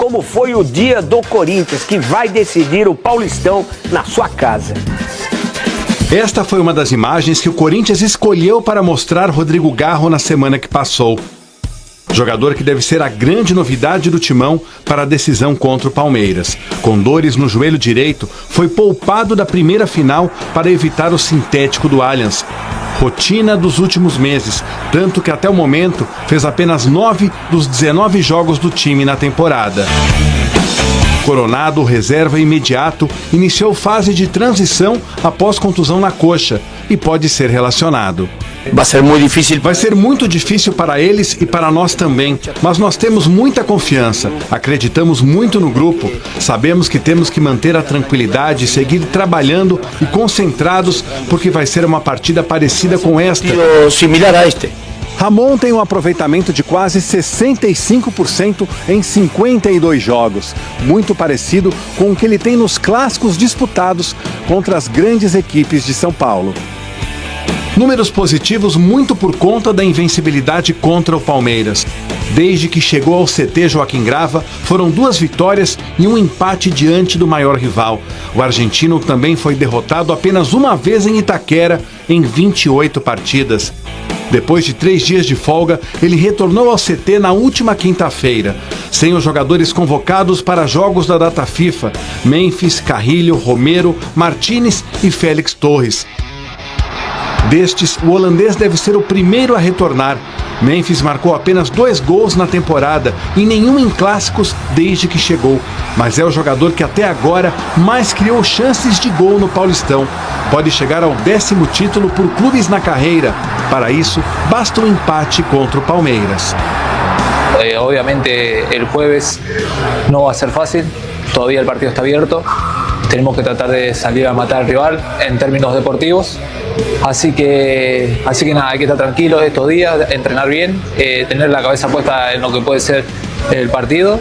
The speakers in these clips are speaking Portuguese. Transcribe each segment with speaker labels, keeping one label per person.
Speaker 1: como foi o dia do Corinthians, que vai decidir o Paulistão na sua casa.
Speaker 2: Esta foi uma das imagens que o Corinthians escolheu para mostrar Rodrigo Garro na semana que passou. Jogador que deve ser a grande novidade do timão para a decisão contra o Palmeiras. Com dores no joelho direito, foi poupado da primeira final para evitar o sintético do Allianz. Rotina dos últimos meses, tanto que até o momento fez apenas 9 dos 19 jogos do time na temporada. Coronado, reserva imediato, iniciou fase de transição após contusão na coxa e pode ser relacionado.
Speaker 1: Vai ser muito difícil.
Speaker 2: Vai ser muito difícil para eles e para nós também, mas nós temos muita confiança, acreditamos muito no grupo, sabemos que temos que manter a tranquilidade, seguir trabalhando e concentrados, porque vai ser uma partida parecida com esta.
Speaker 1: Similar a este.
Speaker 2: Ramon tem um aproveitamento de quase 65% em 52 jogos, muito parecido com o que ele tem nos clássicos disputados contra as grandes equipes de São Paulo. Números positivos muito por conta da invencibilidade contra o Palmeiras. Desde que chegou ao CT Joaquim Grava, foram 2 vitórias e um empate diante do maior rival. O argentino também foi derrotado apenas uma vez em Itaquera, em 28 partidas. Depois de 3 dias de folga, ele retornou ao CT na última quinta-feira, sem os jogadores convocados para jogos da data FIFA, Memphis, Carrilho, Romero, Martínez e Félix Torres. Destes, o holandês deve ser o primeiro a retornar. Memphis marcou apenas 2 gols na temporada e nenhum em clássicos desde que chegou. Mas é o jogador que até agora mais criou chances de gol no Paulistão. Pode chegar ao 10º título por clubes na carreira. Para isso, basta um empate contra o Palmeiras.
Speaker 3: Obviamente el jueves no va a ser fácil, todavía el partido está abierto. Tenemos que tratar de salir a matar al rival en términos deportivos. Así que nada, hay que estar tranquilos estos días, entrenar bien, tener la cabeza puesta en lo que puede ser el partido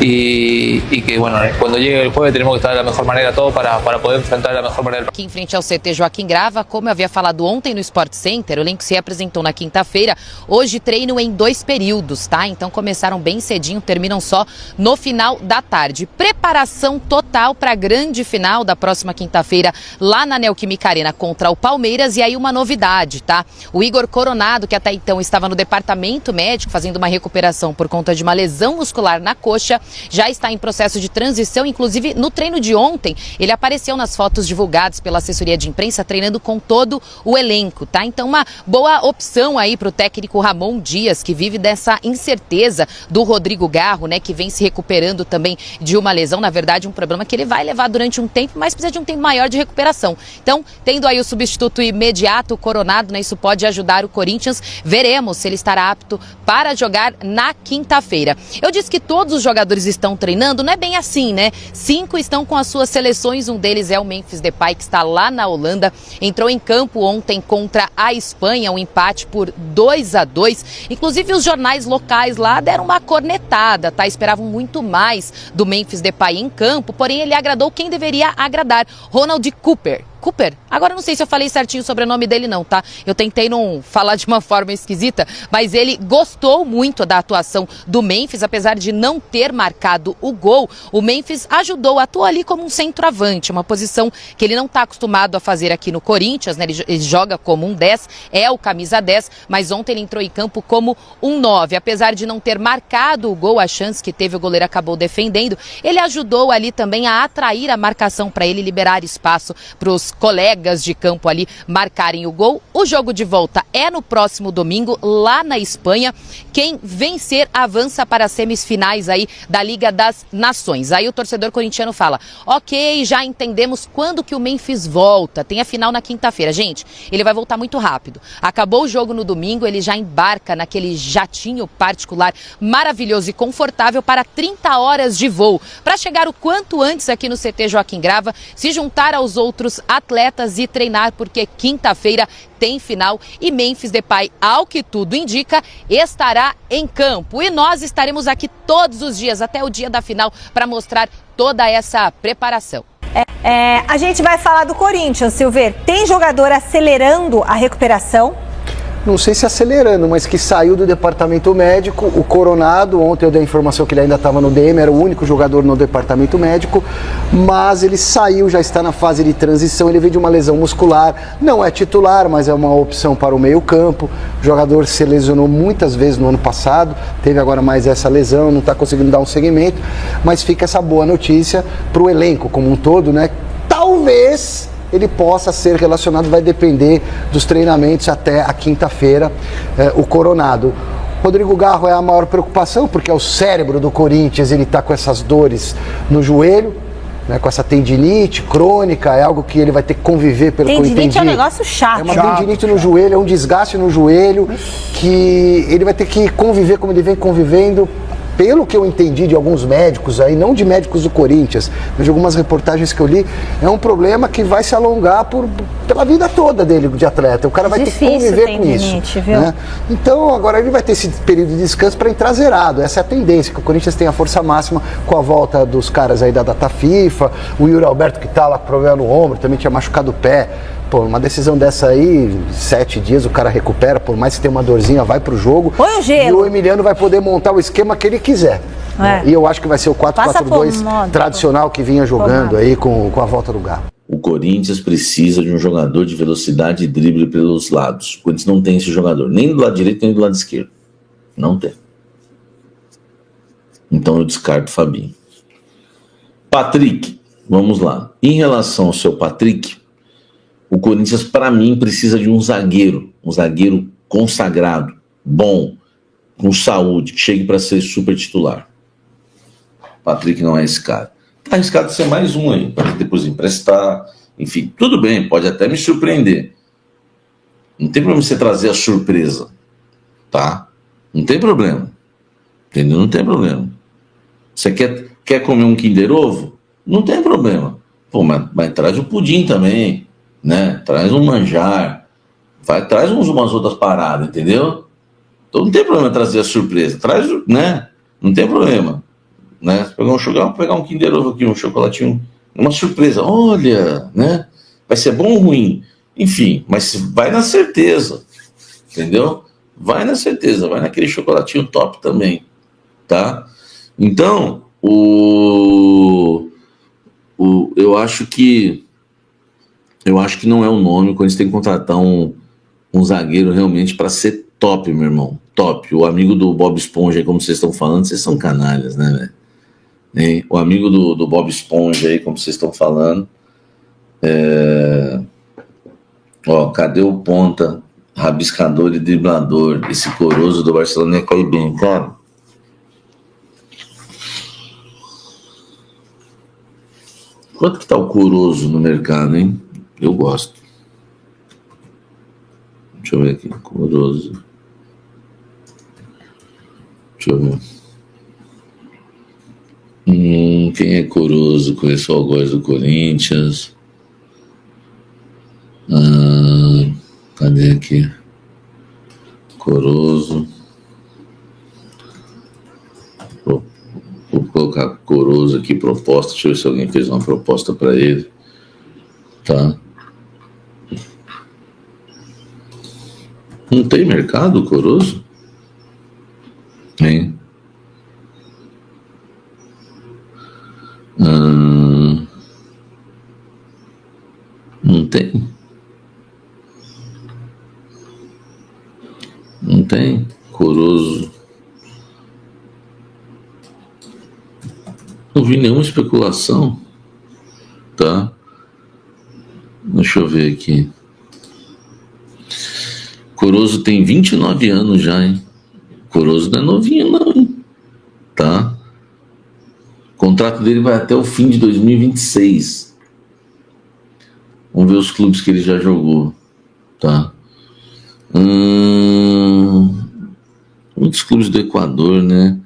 Speaker 3: y que bueno, cuando llegue el jueves tenemos que estar de la mejor manera todo para poder enfrentar de la mejor manera.
Speaker 4: Aqui em frente ao CT Joaquim Grava, como eu havia falado ontem no Sport Center, o elenco se apresentou na quinta-feira. Hoje treino em 2 períodos, tá? Então começaram bem cedinho, terminam só no final da tarde. Preparação total para a grande final da próxima quinta-feira lá na Neoquímica Arena contra o Palmeiras. E aí uma novidade, tá? O Igor Coronado, que até então estava no departamento médico fazendo uma recuperação por conta de uma lesão muscular na coxa, já está em processo de transição. Inclusive no treino de ontem ele apareceu nas fotos divulgadas pela assessoria de imprensa treinando com todo o elenco, tá? Então uma boa opção aí para o técnico Ramon Dias, que vive dessa incerteza do Rodrigo Garro, né, que vem se recuperando também de uma lesão, na verdade um problema que ele vai levar durante um tempo, mas precisa de um tempo maior de recuperação. Então, tendo aí o substituto imediato, o Coronado, né, isso pode ajudar o Corinthians. Veremos se ele estará apto para jogar na quinta-feira. Eu disse que todos os jogadores estão treinando, não é bem assim, né? 5 estão com as suas seleções, um deles é o Memphis Depay, que está lá na Holanda, entrou em campo ontem contra a Espanha, um empate por 2-2, inclusive os jornais locais lá deram uma cornetada, tá? Esperavam muito mais do Memphis Depay em campo, porém ele agradou quem deveria agradar, Ronald Cooper. Agora não sei se eu falei certinho o sobrenome dele não, tá? Eu tentei não falar de uma forma esquisita, mas ele gostou muito da atuação do Memphis, apesar de não ter marcado o gol. O Memphis atuou ali como um centroavante, uma posição que ele não está acostumado a fazer aqui no Corinthians, né? Ele joga como um 10, é o camisa 10, mas ontem ele entrou em campo como um 9. Apesar de não ter marcado o gol, a chance que teve o goleiro acabou defendendo, ele ajudou ali também a atrair a marcação para ele liberar espaço para os colegas de campo ali marcarem o gol. O jogo de volta é no próximo domingo, lá na Espanha. Quem vencer avança para as semifinais aí da Liga das Nações. Aí o torcedor corintiano fala, ok, já entendemos quando que o Memphis volta, tem a final na quinta-feira. Gente, ele vai voltar muito rápido. Acabou o jogo no domingo, ele já embarca naquele jatinho particular maravilhoso e confortável para 30 horas de voo, para chegar o quanto antes aqui no CT Joaquim Grava, se juntar aos outros atletas e treinar, porque quinta-feira tem final e Memphis Depay, ao que tudo indica, estará em campo. E nós estaremos aqui todos os dias, até o dia da final, para mostrar toda essa preparação.
Speaker 5: A gente vai falar do Corinthians, Silver. Tem jogador acelerando a recuperação? não sei se acelerando, mas que saiu do departamento médico. O Coronado, ontem eu dei a informação que ele ainda estava no DM, era o único jogador no departamento médico, mas ele saiu, já está na fase de transição, ele veio de uma lesão muscular, não é titular, mas é uma opção para o meio-campo. O jogador se lesionou muitas vezes no ano passado, teve agora mais essa lesão, não está conseguindo dar um segmento, mas fica essa boa notícia para o elenco como um todo, né? Talvez ele possa ser relacionado, vai depender dos treinamentos até a quinta-feira, o Coronado. Rodrigo Garro é a maior preocupação, porque é o cérebro do Corinthians, ele está com essas dores no joelho, né, com essa tendinite crônica, é algo que ele vai ter que conviver, pelo que eu entendi.
Speaker 6: Tendinite é um negócio chato.
Speaker 5: É uma tendinite no joelho, é um desgaste no joelho, que ele vai ter que conviver como ele vem convivendo. Pelo que eu entendi de alguns médicos aí, não de médicos do Corinthians, mas de algumas reportagens que eu li, é um problema que vai se alongar pela vida toda dele de atleta. O cara vai ter que conviver com isso. Né? Então agora ele vai ter esse período de descanso para entrar zerado. Essa é a tendência, que o Corinthians tem a força máxima com a volta dos caras aí da data FIFA, o Yuri Alberto que tá lá com problema no ombro, também tinha machucado o pé. Pô, uma decisão dessa aí, 7 dias o cara recupera, por mais que tenha uma dorzinha, vai pro jogo.
Speaker 6: Põe o gelo.
Speaker 5: E o Emiliano vai poder montar o esquema que ele quiser.
Speaker 6: É.
Speaker 5: E eu acho que vai ser o 4-4-2 tradicional que vinha jogando aí com a volta do Garro.
Speaker 7: O Corinthians precisa de um jogador de velocidade e drible pelos lados. O Corinthians não tem esse jogador, nem do lado direito nem do lado esquerdo. Não tem. Então eu descarto o Fabinho. Patrick, vamos lá. Em relação ao seu Patrick, o Corinthians, para mim, precisa de um zagueiro consagrado, bom, com saúde, que chegue para ser super titular. Patrick não é esse cara. Tá arriscado ser mais um aí, para depois emprestar, enfim, tudo bem, pode até me surpreender. Não tem problema você trazer a surpresa, tá? Não tem problema, entendeu? Não tem problema. Você quer comer um Kinder Ovo? Não tem problema. Pô, mas traz o pudim também, né? Traz um manjar, traz umas outras paradas, entendeu? Então não tem problema trazer a surpresa, traz, né? Não tem problema, né? Pegar um Kinder Ovo aqui, um chocolatinho, uma surpresa, olha, né? Vai ser bom ou ruim? Enfim, mas vai na certeza, entendeu? Vai na certeza, vai naquele chocolatinho top também, tá? Então, eu acho que não é o nome, quando a gente tem que contratar um zagueiro realmente para ser top, meu irmão. Top. O amigo do Bob Esponja aí, como vocês estão falando, vocês são canalhas, né, velho? O amigo do Bob Esponja aí, como vocês estão falando. Ó, cadê o ponta, rabiscador e driblador? Esse Corozo do Barcelona ia cair bem, cara. Quanto que tá o Corozo no mercado, hein? Eu gosto. Deixa eu ver aqui. Corozo. Deixa eu ver. Quem é Corozo? Conheço o algoz do Corinthians. Cadê aqui? Corozo. Vou colocar Corozo aqui, proposta. Deixa eu ver se alguém fez uma proposta para ele. Tá. Não tem mercado, Corozo? Tem. Não tem. Não tem. Corozo. Não vi nenhuma especulação. Tá. Deixa eu ver aqui. Corozo tem 29 anos já, hein? Corozo não é novinho, não, hein? Tá? O contrato dele vai até o fim de 2026. Vamos ver os clubes que ele já jogou. Tá? Muitos clubes do Equador, né?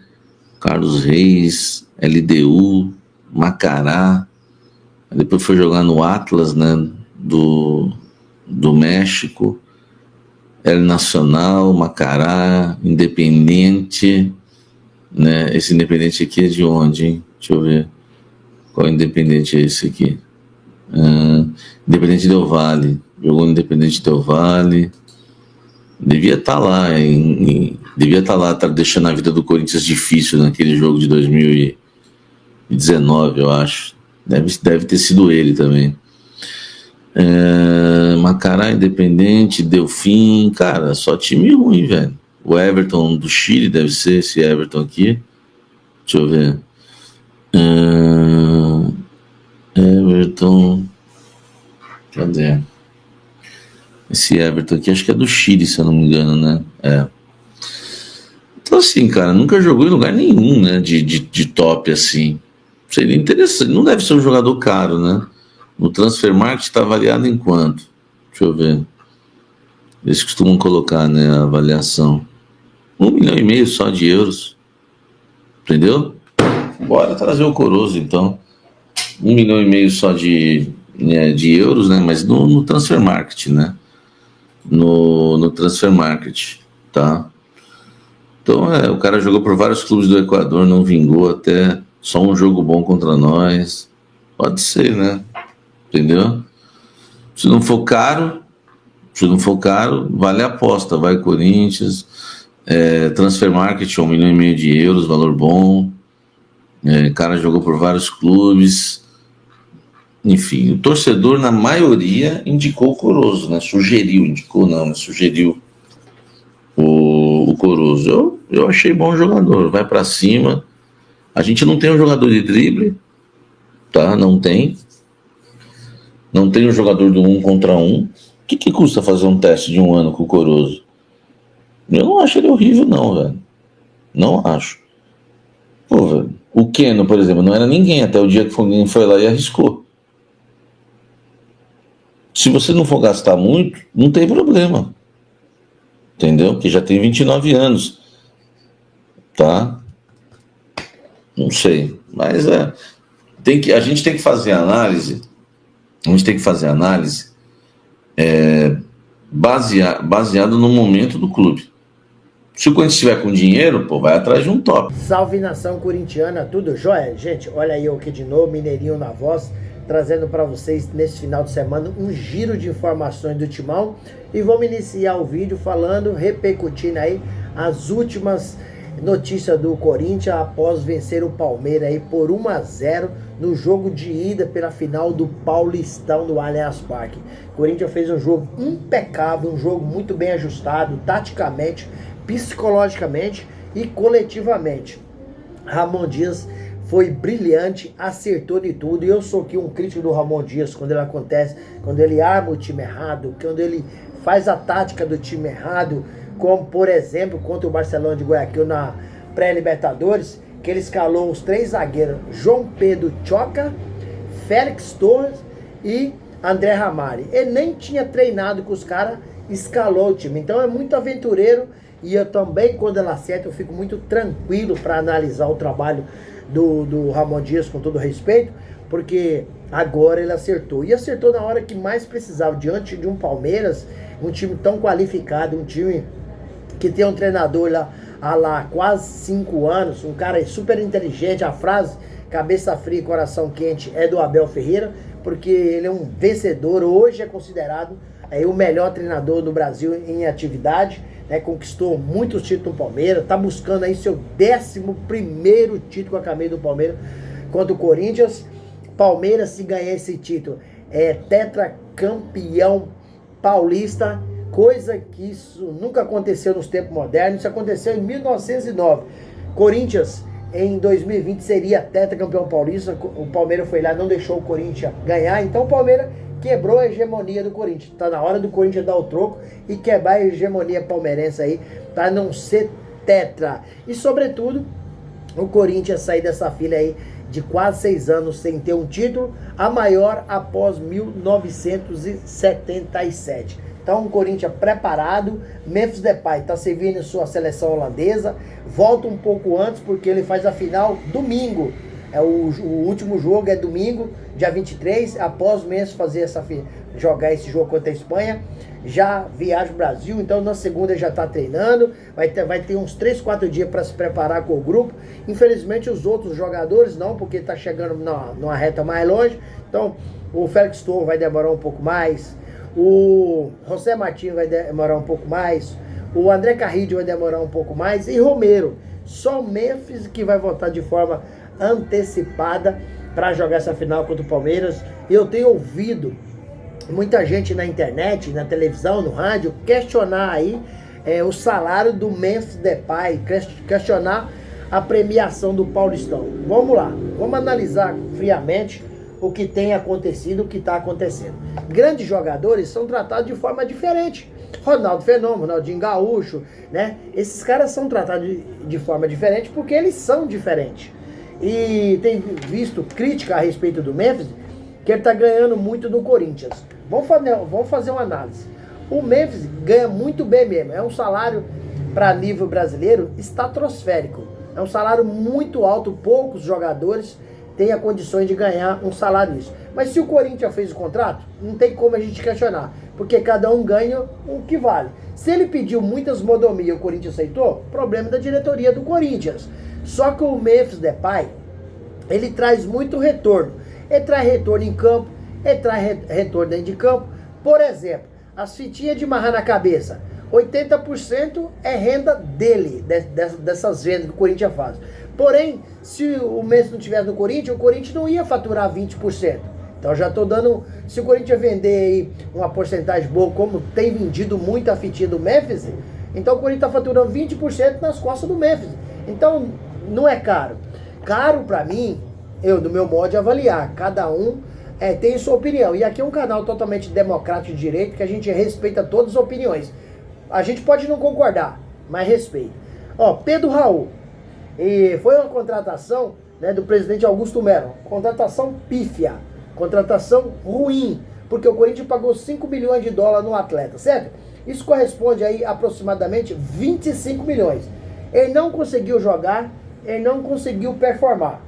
Speaker 7: Carlos Reis, LDU, Macará. Depois foi jogar no Atlas, né? Do México. El Nacional, Macará, Independente, né? Esse Independente aqui é de onde, hein? Deixa eu ver. Qual Independente é esse aqui? Independente Del Valle. Jogou no Independente Del Valle. Devia estar lá, devia estar lá, tá deixando a vida do Corinthians difícil naquele jogo de 2019, eu acho. Deve ter sido ele também. Macará, Independente, Delfim, cara, só time ruim, velho. O Everton do Chile deve ser esse Everton aqui. Deixa eu ver. Everton. Cadê? Esse Everton aqui, acho que é do Chile, se eu não me engano, né? Então, assim, cara, nunca jogou em lugar nenhum, né? De top, assim. Seria interessante. Não deve ser um jogador caro, né? No Transfermarkt está avaliado em quanto? Deixa eu ver. Eles costumam colocar, né, a avaliação. 1,5 milhão só de euros. Entendeu? Bora trazer o Corozo, então. 1,5 milhão só de euros, né? Mas no Transfermarkt, né? No Transfermarkt, tá? Então, o cara jogou por vários clubes do Equador, não vingou até só um jogo bom contra nós. Pode ser, né? Entendeu? Se não for caro, vale a aposta. Vai Corinthians, Transfermarkt, 1,5 milhão de euros, valor bom. O cara jogou por vários clubes. Enfim, o torcedor, na maioria, indicou o Corozo, né? Sugeriu o Corozo. Eu achei bom jogador, vai pra cima. A gente não tem um jogador de drible, tá? Não tem um jogador do 1 contra 1. O que custa fazer um teste de 1 ano com o Corozo? Eu não acho ele horrível, não, velho. Não acho. Pô, velho, o Keno, por exemplo, não era ninguém até o dia que alguém foi lá e arriscou. Se você não for gastar muito, não tem problema. Entendeu? Porque já tem 29 anos. Tá? Não sei. Mas a gente tem que fazer análise. Baseado no momento do clube. Se o Corinthians estiver com dinheiro, pô, vai atrás de um top.
Speaker 6: Salve nação corintiana, tudo jóia? Gente, olha aí eu aqui de novo, Mineirinho na voz, trazendo para vocês nesse final de semana um giro de informações do Timão. E vamos iniciar o vídeo falando, repercutindo aí as últimas notícias do Corinthians após vencer o Palmeiras aí por 1-0 no jogo de ida pela final do Paulistão do Allianz Parque. O Corinthians fez um jogo impecável, um jogo muito bem ajustado, taticamente, psicologicamente e coletivamente. Ramon Dias foi brilhante, acertou de tudo. E eu sou aqui um crítico do Ramon Dias quando ele arma o time errado, quando ele faz a tática do time errado, como por exemplo contra o Barcelona de Guayaquil na pré-Libertadores, que ele escalou os 3 zagueiros, João Pedro Choca, Félix Torres e André Ramari. Ele nem tinha treinado com os caras, escalou o time. Então é muito aventureiro. E eu também, quando ela acerta, eu fico muito tranquilo para analisar o trabalho do Ramon Dias, com todo respeito, porque agora ele acertou. E acertou na hora que mais precisava, diante de um Palmeiras, um time tão qualificado, um time que tem um treinador lá há lá quase 5 anos, um cara super inteligente. A frase cabeça fria e coração quente é do Abel Ferreira, porque ele é um vencedor, hoje é considerado o melhor treinador do Brasil em atividade. Conquistou muitos títulos no Palmeiras, está buscando aí seu 11º título com a camisa do Palmeiras contra o Corinthians. Palmeiras, se ganhar esse título, é tetracampeão paulista, coisa que isso nunca aconteceu nos tempos modernos. Isso aconteceu em 1909. Corinthians, em 2020, seria tetracampeão paulista. O Palmeiras foi lá, não deixou o Corinthians ganhar, então o Palmeiras quebrou a hegemonia do Corinthians. Tá na hora do Corinthians dar o troco e quebrar a hegemonia palmeirense aí, para não ser tetra. E sobretudo, o Corinthians sair dessa fila aí de quase 6 anos sem ter um título, a maior após 1977. Então o Corinthians preparado. Memphis Depay está servindo sua seleção holandesa, volta um pouco antes porque ele faz a final domingo. O último jogo é domingo, dia 23, após o Memphis fazer jogar esse jogo contra a Espanha, já viaja ao Brasil. Então na segunda já está treinando, vai ter uns 3-4 dias para se preparar com o grupo. Infelizmente os outros jogadores não, porque está chegando numa reta mais longe. Então o Félix Torres vai demorar um pouco mais, o José Martins vai demorar um pouco mais, O André Carrillo vai demorar um pouco mais. E Romero. Só o Memphis que vai voltar de forma antecipada para jogar essa final contra o Palmeiras. Eu tenho ouvido muita gente na internet, na televisão, no rádio, questionar aí o salário do Memphis Depay, questionar a premiação do Paulistão. Vamos lá, vamos analisar friamente o que tem acontecido, o que está acontecendo. Grandes jogadores são tratados de forma diferente. Ronaldo Fenômeno, Ronaldinho Gaúcho, né? Esses caras são tratados de forma diferente porque eles são diferentes. E tem visto crítica a respeito do Memphis, que ele está ganhando muito no Corinthians. Vamos fazer uma análise. O Memphis ganha muito bem mesmo. É um salário, para nível brasileiro, estratosférico. É um salário muito alto. Poucos jogadores têm a condições de ganhar um salário isso. Mas se o Corinthians fez o contrato, não tem como a gente questionar. Porque cada um ganha o que vale. Se ele pediu muitas modomias e o Corinthians aceitou, problema da diretoria do Corinthians. Só que o Memphis Depay, ele traz muito retorno. Ele traz retorno em campo, ele traz retorno dentro de campo. Por exemplo, as fitinhas de amarrar na cabeça, 80% é renda dele, dessas vendas que o Corinthians faz. Porém, se o Memphis não estivesse no Corinthians, o Corinthians não ia faturar 20%. Então já estou dando, se o Corinthians vender aí uma porcentagem boa, como tem vendido muito a fitinha do Memphis, então o Corinthians está faturando 20% nas costas do Memphis. Então não é caro. Caro para mim, do meu modo de avaliar, cada um tem sua opinião. E aqui é um canal totalmente democrático de direito, que a gente respeita todas as opiniões. A gente pode não concordar, mas respeita. Pedro Raul. E foi uma contratação, né, do presidente Augusto Melo. Contratação pífia. Contratação ruim. Porque o Corinthians pagou 5 milhões de dólares no atleta, certo? Isso corresponde aí a aproximadamente 25 milhões. Ele não conseguiu jogar, ele não conseguiu performar.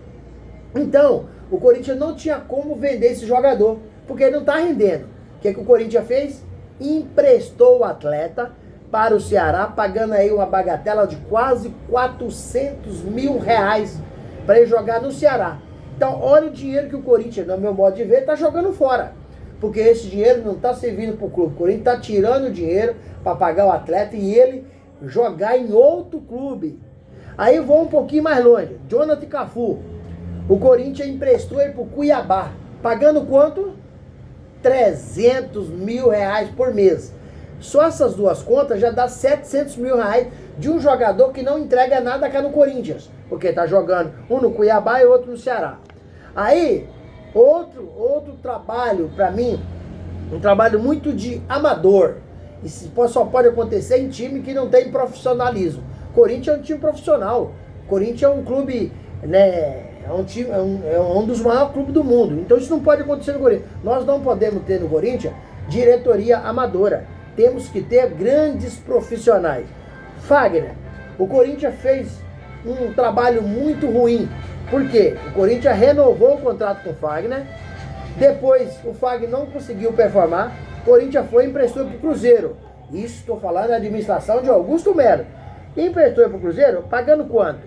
Speaker 6: Então, o Corinthians não tinha como vender esse jogador, porque ele não está rendendo. O que o Corinthians fez? Emprestou o atleta para o Ceará, pagando aí uma bagatela de quase 400 mil reais para ele jogar no Ceará. Então, olha o dinheiro que o Corinthians, no meu modo de ver, está jogando fora. Porque esse dinheiro não está servindo para o clube. O Corinthians está tirando o dinheiro para pagar o atleta e ele jogar em outro clube. Aí vou um pouquinho mais longe. Jonathan Cafu. O Corinthians emprestou ele para o Cuiabá. Pagando quanto? 300 mil reais por mês. Só essas duas contas já dá 700 mil reais de um jogador que não entrega nada cá no Corinthians. Porque está jogando um no Cuiabá e outro no Ceará. Aí, outro trabalho para mim, um trabalho muito de amador. Isso só pode acontecer em time que não tem profissionalismo. Corinthians é um time profissional. Corinthians é um clube, né, é um dos maiores clubes do mundo. Então isso não pode acontecer no Corinthians. Nós não podemos ter no Corinthians diretoria amadora. Temos que ter grandes profissionais. Fagner, o Corinthians fez um trabalho muito ruim. Por quê? O Corinthians renovou o contrato com o Fagner. Depois o Fagner não conseguiu performar. O Corinthians foi e emprestou para o Cruzeiro. Isso estou falando da administração de Augusto Melo. Emprestou para o Cruzeiro pagando quanto?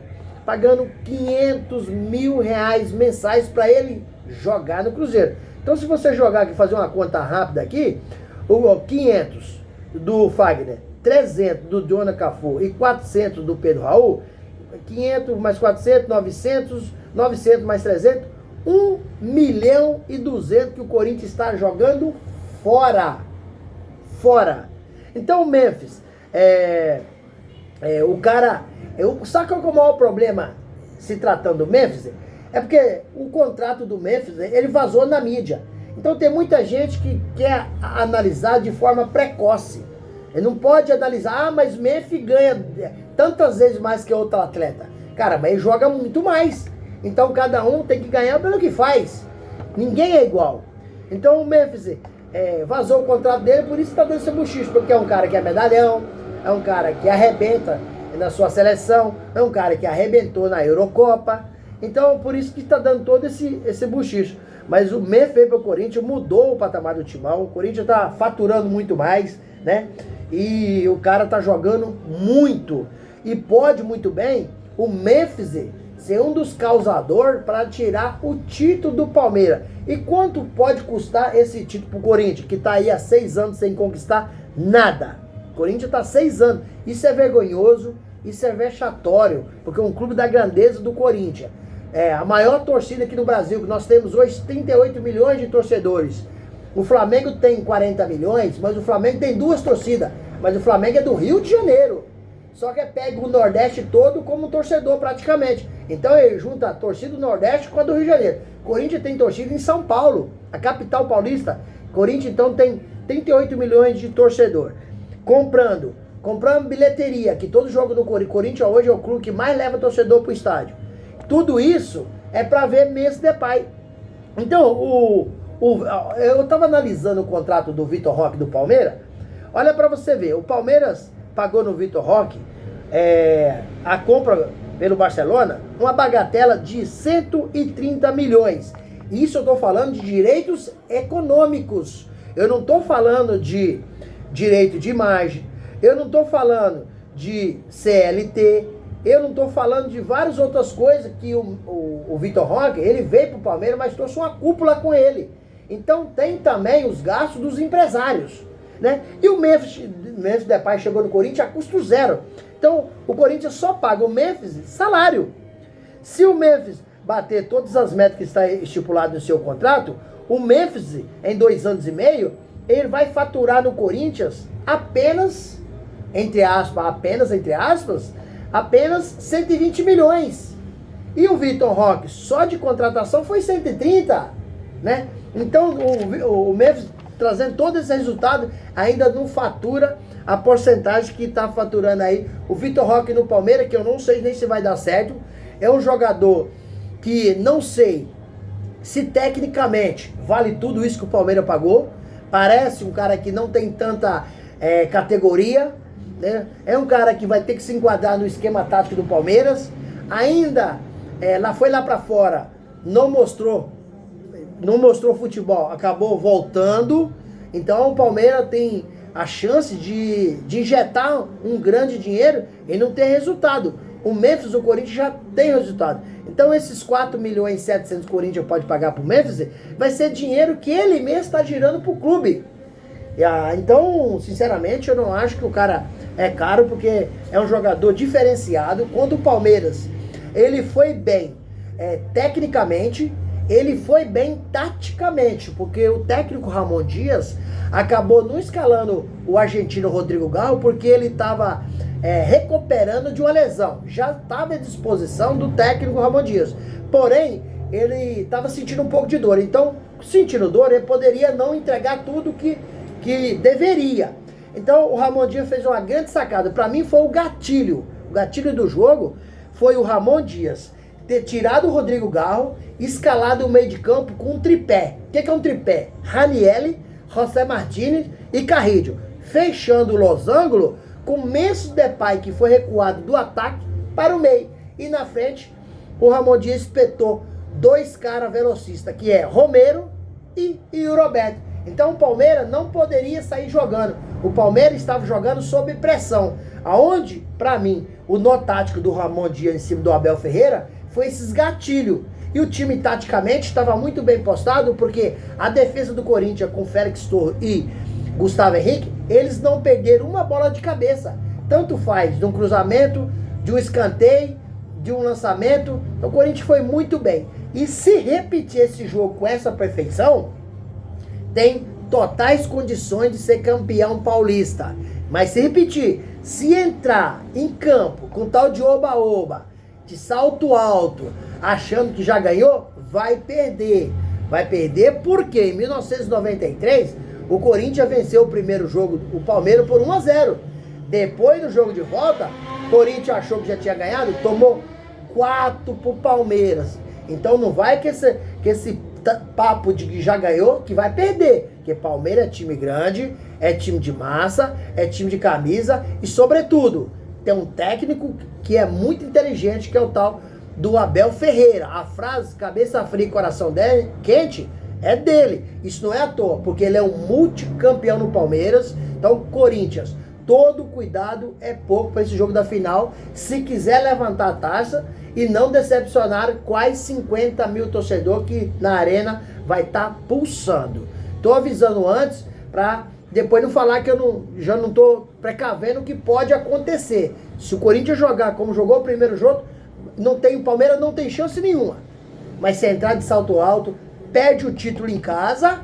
Speaker 6: Pagando 500 mil reais mensais para ele jogar no Cruzeiro. Então se você jogar aqui, fazer uma conta rápida aqui, o 500 do Fagner, 300 do Jonathan Cafu e 400 do Pedro Raul, 500 mais 400, 900 mais 300, 1 milhão e 200 que o Corinthians está jogando fora. Então o Memphis, o cara, sabe qual é o maior problema se tratando do Memphis? É porque o contrato do Memphis, ele vazou na mídia. Então tem muita gente que quer analisar de forma precoce. Ele não pode analisar, mas Memphis ganha tantas vezes mais que outro atleta. Cara, mas ele joga muito mais. Então cada um tem que ganhar pelo que faz. Ninguém é igual. Então o Memphis vazou o contrato dele, por isso está dando esse buchicho. Porque é um cara que é medalhão, é um cara que arrebenta na sua seleção, é um cara que arrebentou na Eurocopa. Então por isso que está dando todo esse buchicho. Mas o Memphis veio para o Corinthians, mudou o patamar do timão. O Corinthians está faturando muito mais, né? E o cara tá jogando muito. E pode muito bem o Memphis ser um dos causadores para tirar o título do Palmeiras. E quanto pode custar esse título pro Corinthians, que tá aí há 6 anos sem conquistar nada? Corinthians está 6 anos. Isso é vergonhoso, isso é vexatório, porque é um clube da grandeza do Corinthians. É a maior torcida aqui no Brasil, que nós temos hoje 38 milhões de torcedores. O Flamengo tem 40 milhões, mas o Flamengo tem 2 torcidas. Mas o Flamengo é do Rio de Janeiro. Só que pega o Nordeste todo como torcedor praticamente. Então ele junta a torcida do Nordeste com a do Rio de Janeiro. Corinthians tem torcida em São Paulo, a capital paulista. Corinthians então tem 38 milhões de torcedor. Comprando bilheteria, que todo jogo do Corinthians hoje é o clube que mais leva torcedor pro estádio. Tudo isso é para ver Memphis Depay. Então, eu estava analisando o contrato do Vitor Roque do Palmeiras. Olha para você ver, o Palmeiras pagou no Vitor Roque a compra pelo Barcelona uma bagatela de 130 milhões. Isso eu estou falando de direitos econômicos. Eu não estou falando de direito de imagem. Eu não estou falando de CLT. Eu não estou falando de várias outras coisas que o Vitor Roque, ele veio para o Palmeiras, mas trouxe uma cúpula com ele. Então tem também os gastos dos empresários, né? E o Memphis Depay chegou no Corinthians a custo zero. Então o Corinthians só paga o Memphis salário. Se o Memphis bater todas as metas que está estipulado no seu contrato, o Memphis, em 2 anos e meio, ele vai faturar no Corinthians apenas 120 milhões. E o Vitor Roque, só de contratação, foi 130, né? Então, o Memphis, trazendo todo esse resultado, ainda não fatura a porcentagem que está faturando aí. O Vitor Roque no Palmeiras, que eu não sei nem se vai dar certo, é um jogador que não sei se tecnicamente vale tudo isso que o Palmeiras pagou. Parece um cara que não tem tanta categoria, né? É um cara que vai ter que se enquadrar no esquema tático do Palmeiras. Ainda foi lá para fora, não mostrou futebol, acabou voltando. Então o Palmeiras tem a chance de injetar um grande dinheiro e não ter resultado. O Memphis, o Corinthians já tem resultado. Então esses 4 milhões e 700 que o Corinthians pode pagar pro Memphis vai ser dinheiro que ele mesmo está girando pro clube. Então, sinceramente, eu não acho que o cara é caro, porque é um jogador diferenciado. Quando o Palmeiras, ele foi bem tecnicamente, ele foi bem taticamente, porque o técnico Ramon Dias acabou não escalando o argentino Rodrigo Garro, porque ele estava recuperando de uma lesão. Já estava à disposição do técnico Ramon Dias. Porém, ele estava sentindo um pouco de dor. Então, sentindo dor, ele poderia não entregar tudo que deveria. Então, o Ramon Dias fez uma grande sacada. Para mim, foi o gatilho. O gatilho do jogo foi o Ramon Dias ter tirado o Rodrigo Garro, escalado o meio de campo com um tripé. O que é um tripé? Ranieri, José Martínez e Carrillo. Fechando o losango com Memphis Depay, que foi recuado do ataque para o meio. E na frente, o Ramon Dias espetou 2 caras velocistas, que é Romero e o Roberto. Então o Palmeiras não poderia sair jogando. O Palmeiras estava jogando sob pressão. Aonde, para mim, o nó tático do Ramon Dias em cima do Abel Ferreira foi esses gatilhos. E o time taticamente estava muito bem postado, porque a defesa do Corinthians com Félix Torres e Gustavo Henrique, eles não perderam uma bola de cabeça. Tanto faz de um cruzamento, de um escanteio, de um lançamento. Então o Corinthians foi muito bem. E se repetir esse jogo com essa perfeição, tem totais condições de ser campeão paulista. Mas se repetir, se entrar em campo com tal de oba-oba, de salto alto, achando que já ganhou, vai perder. Vai perder porque em 1993 o Corinthians venceu o primeiro jogo, o Palmeiras, por 1-0. Depois do jogo de volta, o Corinthians achou que já tinha ganhado, tomou 4 pro Palmeiras. Então não vai que esse papo de que já ganhou, que vai perder. Porque Palmeiras é time grande, é time de massa, é time de camisa e, sobretudo, tem um técnico que é muito inteligente, que é o tal do Abel Ferreira. A frase cabeça fria e coração quente é dele. Isso não é à toa, porque ele é um multicampeão no Palmeiras. Então, Corinthians, todo cuidado é pouco para esse jogo da final, se quiser levantar a taça e não decepcionar quase 50 mil torcedores que na arena vai estar pulsando. Estou avisando antes para depois não falar que já não tô precavendo o que pode acontecer. Se o Corinthians jogar como jogou o primeiro jogo, o Palmeiras não tem chance nenhuma. Mas se entrar de salto alto, perde o título em casa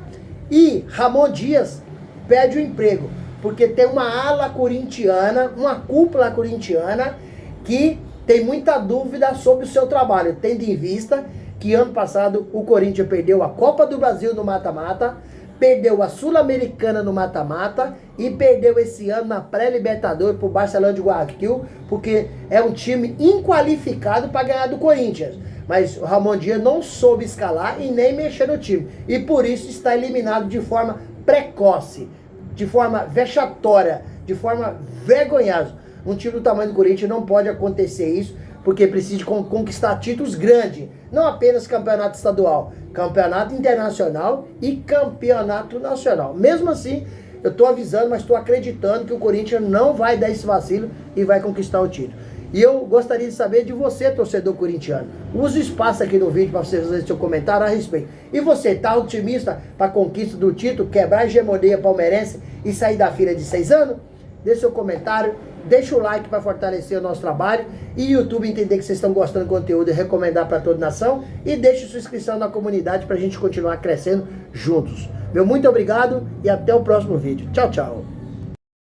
Speaker 6: e Ramon Dias perde o emprego. Porque tem uma ala corintiana, uma cúpula corintiana que tem muita dúvida sobre o seu trabalho, tendo em vista que ano passado o Corinthians perdeu a Copa do Brasil no mata-mata, perdeu a Sul-Americana no mata-mata e perdeu esse ano na pré-Libertadores pro Barcelona de Guayaquil, porque é um time inqualificado para ganhar do Corinthians. Mas o Ramon Dias não soube escalar e nem mexer no time. E por isso está eliminado de forma precoce, de forma vexatória, de forma vergonhosa. Um time do tamanho do Corinthians não pode acontecer isso, porque precisa de conquistar títulos grandes. Não apenas campeonato estadual, campeonato internacional e campeonato nacional. Mesmo assim, eu estou avisando, mas estou acreditando que o Corinthians não vai dar esse vacilo e vai conquistar o título. E eu gostaria de saber de você, torcedor corintiano. Use o espaço aqui no vídeo para você fazer seu comentário a respeito. E você, está otimista para a conquista do título, quebrar a hegemonia palmeirense e sair da fila de 6 anos? Deixe seu comentário, deixa o like para fortalecer o nosso trabalho e o YouTube entender que vocês estão gostando do conteúdo e recomendar para toda a nação. E deixe sua inscrição na comunidade para a gente continuar crescendo juntos. Meu muito obrigado e até o próximo vídeo. Tchau, tchau.